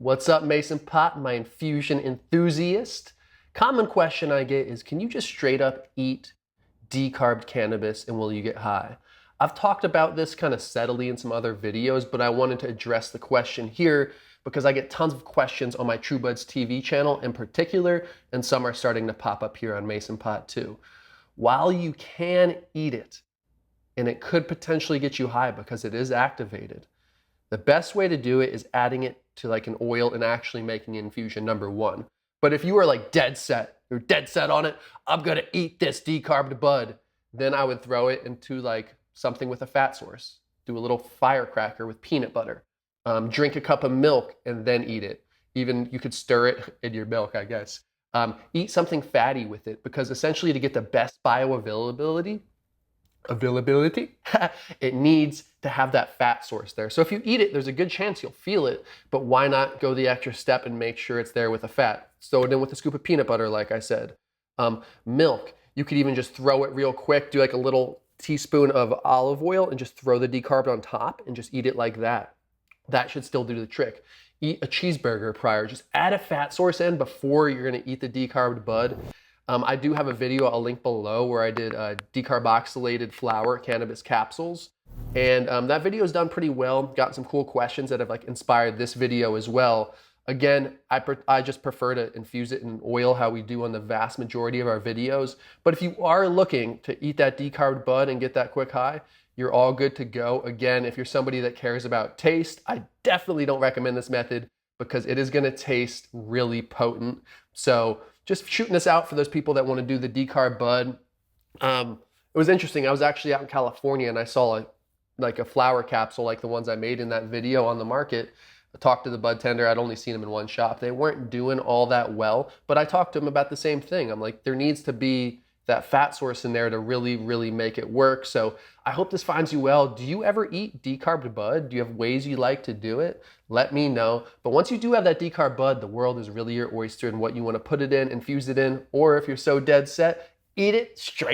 What's up, Mason Pot, my infusion enthusiast? Common question I get is, can you just straight up eat decarbed cannabis and will you get high? I've talked about this kind of subtly in some other videos, but I wanted to address the question here because I get tons of questions on my True Buds TV channel in particular, and some are starting to pop up here on Mason Pot too. While you can eat it, and it could potentially get you high because it is activated, the best way to do it is adding it to like an oil and actually making an infusion, number one. But if you are like you're dead set on it, I'm gonna eat this decarbed bud, then I would throw it into like something with a fat source. Do a little firecracker with peanut butter. Drink a cup of milk and then eat it. Even you could stir it in your milk, I guess. Eat something fatty with it, because essentially to get the best bioavailability, it needs to have that fat source there. So if you eat it, there's a good chance you'll feel it, but why not go the extra step and make sure it's there with a fat? Throw it in with a scoop of peanut butter, like I said. Milk, you could even just throw it real quick, do like a little teaspoon of olive oil and just throw the decarb on top and just eat it like that. That should still do the trick. Eat a cheeseburger prior, just add a fat source in before you're gonna eat the decarbed bud. I do have a video I'll link below where I did decarboxylated flower cannabis capsules. And that video is done pretty well. Got some cool questions that have like inspired this video as well. Again, I just prefer to infuse it in oil, how we do on the vast majority of our videos. But if you are looking to eat that decarbed bud and get that quick high, you're all good to go. Again, if you're somebody that cares about taste, I definitely don't recommend this method because it is gonna taste really potent. So just shooting this out for those people that want to do the decarb bud. It was interesting. I was actually out in California and I saw a flower capsule like the ones I made in that video on the market. I talked to the bud tender. I'd only seen them in one shop. They weren't doing all that well, but I talked to them about the same thing. I'm like, there needs to be that fat source in there to really, really make it work. So I hope this finds you well. Do you ever eat decarbed bud? Do you have ways you like to do it? Let me know. But once you do have that decarb bud, the world is really your oyster and what you want to put it in, infuse it in, or if you're so dead set, eat it straight